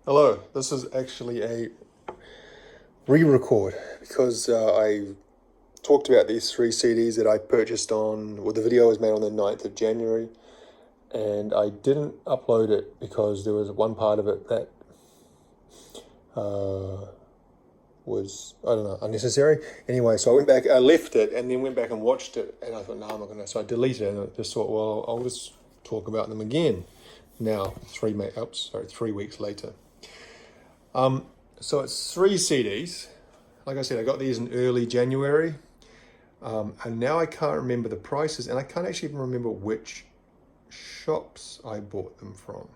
Hello, this is actually a re-record because I talked about these three CDs that I purchased the video was made on the 9th of January, and I didn't upload it because there was one part of it that uh, was, I don't know, unnecessary. Anyway, so I went back, I left it, and then went back and watched it, and I thought, no, I'm not going to, so I deleted it, and I just thought, well, I'll just talk about them again now, 3 weeks later. So it's three CDs. Like I said, I got these in early January, and now I can't remember the prices, and I can't actually even remember which shops I bought them from.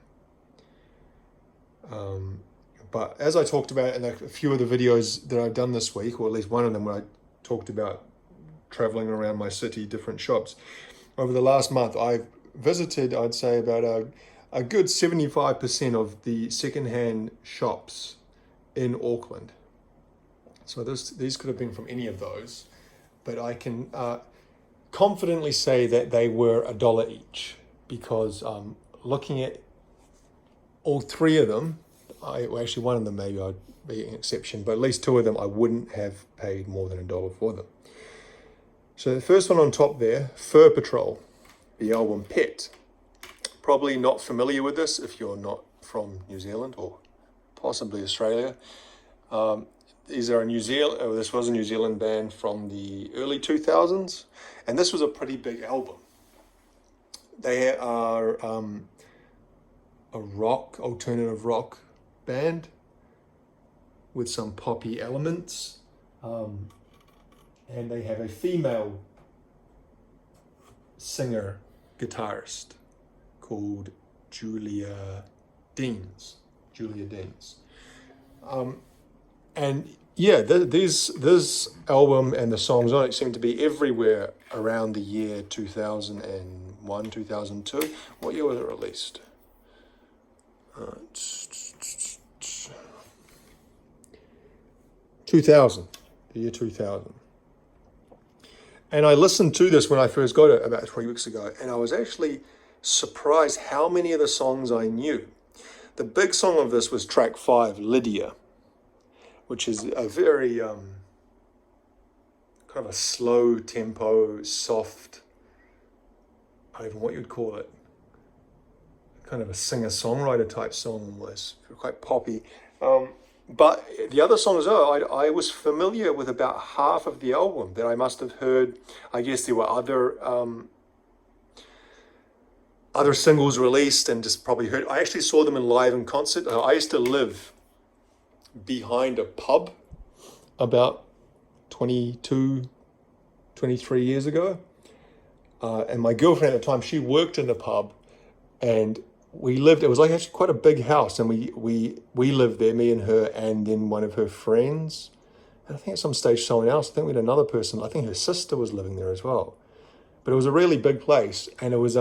But as I talked about in a few of the videos that I've done this week, or at least one of them where I talked about traveling around my city, different shops, over the last month, I've visited, I'd say, about a good 75% of the secondhand shops in Auckland. So these could have been from any of those, but I can confidently say that they were $1 each, because looking at all three of them, actually one of them maybe I'd be an exception, but at least two of them I wouldn't have paid more than $1 for them. So the first one on top there, Fur Patrol, the album Pet. Probably not familiar with this if you're not from New Zealand or possibly Australia. This was a New Zealand band from the early 2000s, and this was a pretty big album. They are a alternative rock band with some poppy elements, and they have a female singer guitarist called Julia Deans. And yeah, this album and the songs on it seem to be everywhere around the year 2001, 2002. What year was it released? 2000, the year 2000. And I listened to this when I first got it about 3 weeks ago, and I was actually surprised how many of the songs I knew. The big song of this was track 5, Lydia, which is a very kind of a slow tempo, soft, I don't know what you'd call it, kind of a singer-songwriter type song almost, quite poppy. But the other songs, I was familiar with about half of the album that I must have heard. I guess there were other singles released and just probably heard. I actually saw them live in concert. I used to live behind a pub about 22, 23 years ago. And my girlfriend at the time, she worked in the pub, and it was like actually quite a big house, and we lived there, me and her, and then one of her friends. And I think at some stage someone else, I think we had another person, I think her sister was living there as well. But it was a really big place, and it was,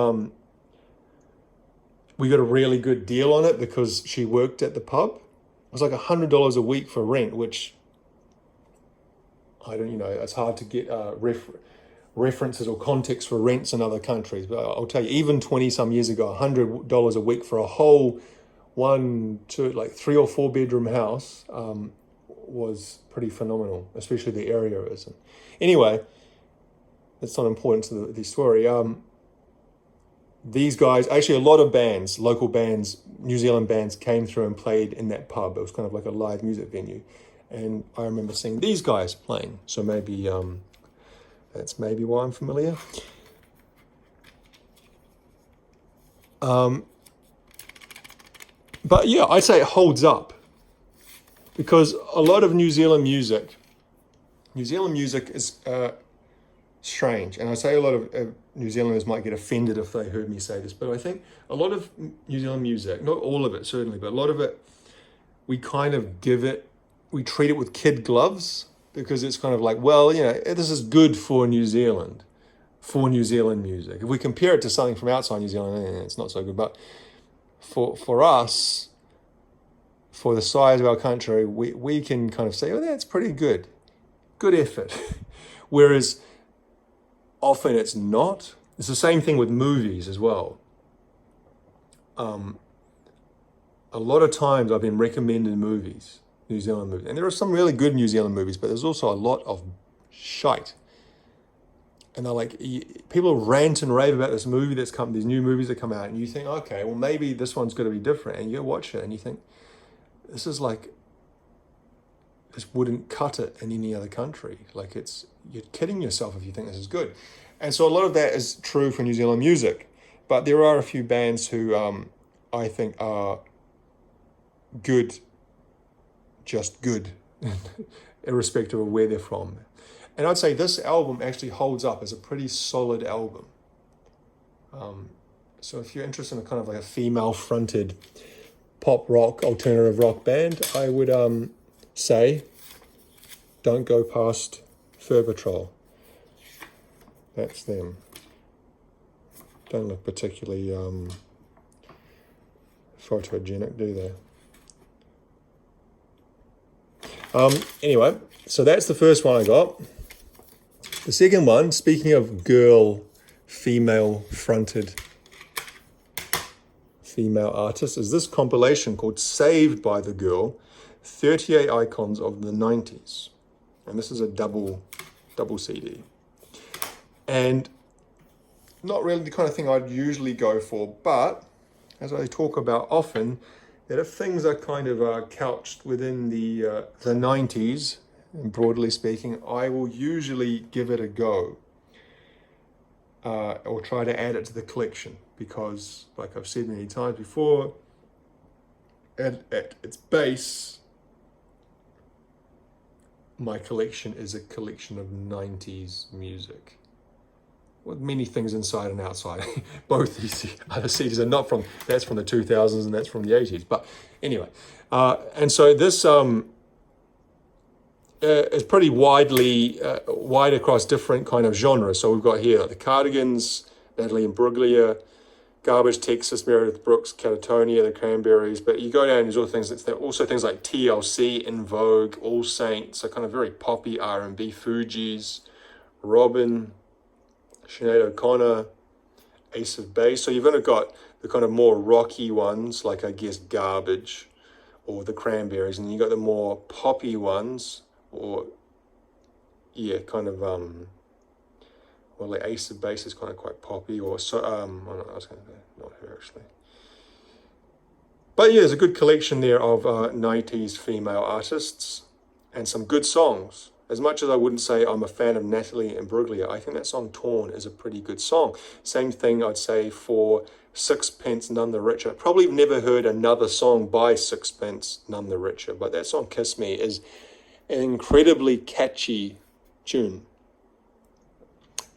we got a really good deal on it because she worked at the pub. It was like $100 a week for rent, which it's hard to get references or context for rents in other countries. But I'll tell you, even 20 some years ago, $100 a week for a whole 3 or 4 bedroom house was pretty phenomenal, especially the area it was in. Anyway, that's not important to the story. These guys, actually a lot of bands, local bands, New Zealand bands came through and played in that pub. It was kind of like a live music venue. And I remember seeing these guys playing. So maybe that's maybe why I'm familiar. But yeah, I'd say it holds up. Because a lot of New Zealand music is strange, and I say a lot of New Zealanders might get offended if they heard me say this, but I think a lot of New Zealand music, not all of it certainly, but a lot of it, we treat it with kid gloves, because it's kind of like, well, this is good for New Zealand music. If we compare it to something from outside New Zealand, it's not so good, but for us, for the size of our country, we can kind of say, oh, that's pretty good effort. Whereas often it's not. It's the same thing with movies as well. a lot of times I've been recommended movies, New Zealand movies, and there are some really good New Zealand movies, but there's also a lot of shite. And they're like, people rant and rave about this movie that's come, these new movies that come out, and you think, okay, well maybe this one's going to be different, and you watch it and you think, this is like, this wouldn't cut it in any other country. Like you're kidding yourself if you think this is good. And so a lot of that is true for New Zealand music, but there are a few bands who I think are good, just good, irrespective of where they're from. And I'd say this album actually holds up as a pretty solid album. So if you're interested in kind of like a female-fronted pop rock, alternative rock band, I would say don't go past Fur Patrol. That's them. Don't look particularly photogenic, do they? Anyway, so that's the first one I got. The second one, speaking of female-fronted female artists, is this compilation called Saved by the Girl, 38 Icons of the 90s. And this is a double CD. And not really the kind of thing I'd usually go for, but as I talk about often, that if things are kind of couched within the 90s, broadly speaking, I will usually give it a go or try to add it to the collection because, like I've said many times before, at its base, my collection is a collection of 90s music with many things inside and outside. Both these other CDs are not from, that's from the 2000s and that's from the 80s. But anyway, and so this is pretty wide across different kind of genres. So we've got here the Cardigans, Natalie Imbruglia, Garbage, Texas, Meredith Brooks, Catatonia, the Cranberries. But you go down, there's also things like TLC, In Vogue, All Saints, so kind of very poppy R&B, Fugees, Robin, Sinead O'Connor, Ace of Base. So you've only got the kind of more rocky ones, like I guess Garbage or the Cranberries, and you got the more poppy ones, or yeah, kind of well, like Ace of Base is kind of quite poppy, or so I was going to say not her actually. But yeah, there's a good collection there of 90s female artists and some good songs. As much as I wouldn't say I'm a fan of Natalie Imbruglia, I think that song Torn is a pretty good song. Same thing I'd say for Sixpence None the Richer. Probably never heard another song by Sixpence None the Richer, but that song Kiss Me is an incredibly catchy tune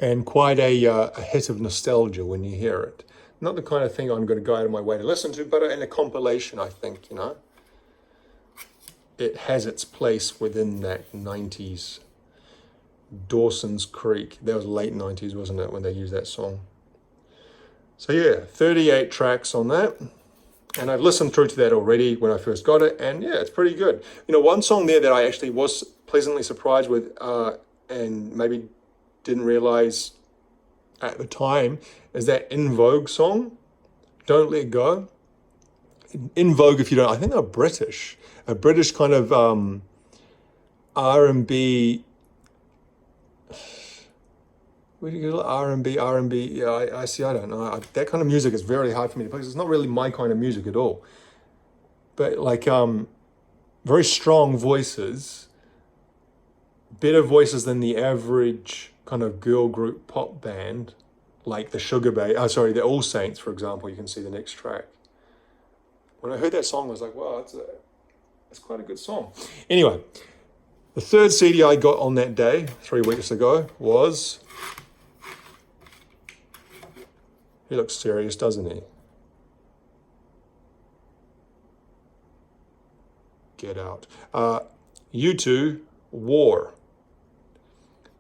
and quite a hit of nostalgia when you hear it. Not the kind of thing I'm going to go out of my way to listen to, but in a compilation, I think, you know, it has its place within that 90s. Dawson's Creek, that was late 90s, wasn't it, when they used that song? So yeah, 38 tracks on that. And I've listened through to that already when I first got it, and yeah, it's pretty good. You know, one song there that I actually was pleasantly surprised with and maybe didn't realize at the time is that In Vogue song, Don't Let Go. In Vogue, if you don't, I think they're British. A British kind of R&B, what do you call it? R&B, yeah, I see, I don't know. That kind of music is very hard for me to play because it's not really my kind of music at all. But like very strong voices, better voices than the average kind of girl group pop band, like the All Saints, for example. You can see the next track. When I heard that song, I was like, wow, it's quite a good song. Anyway, the third CD I got on that day, 3 weeks ago, was... He looks serious, doesn't he? Get Out. U2, War.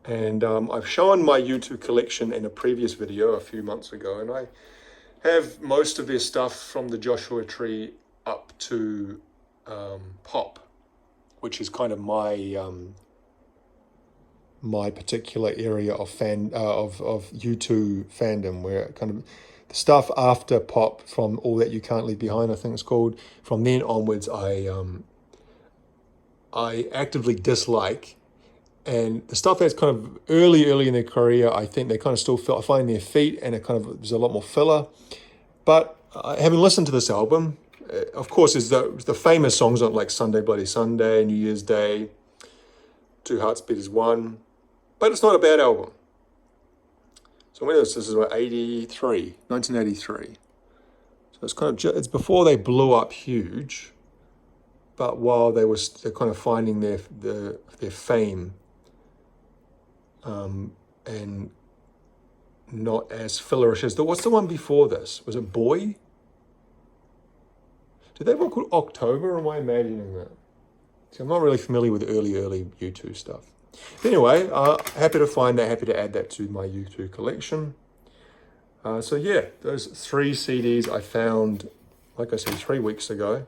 And I've shown my U2 collection in a previous video a few months ago, and I have most of their stuff from the Joshua Tree up to Pop, which is kind of my particular area of of U2 fandom, where kind of stuff after Pop, from All That You Can't Leave Behind, I think it's called. From then onwards, I actively dislike. And the stuff that's kind of early in their career, I think they kind of still find their feet, and it kind of there's a lot more filler. But having listened to this album, of course, is the famous songs on like Sunday Bloody Sunday, New Year's Day, Two Hearts Beat as One. But it's not a bad album. So when this is about 1983. So it's kind of, it's before they blew up huge, but while they're kind of finding their fame, and not as fillerish as what's the one before this? Was it Boy? Did they have one called October, or am I imagining that? See, I'm not really familiar with early U2 stuff. But anyway, happy to find that, happy to add that to my U2 collection. So yeah, those 3 CDs I found, like I said, 3 weeks ago.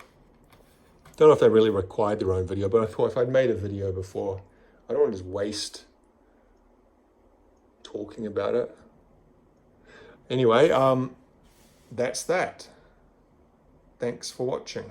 Don't know if they really required their own video, but I thought if I'd made a video before, I don't want to just waste talking about it. Anyway, that's that. Thanks for watching.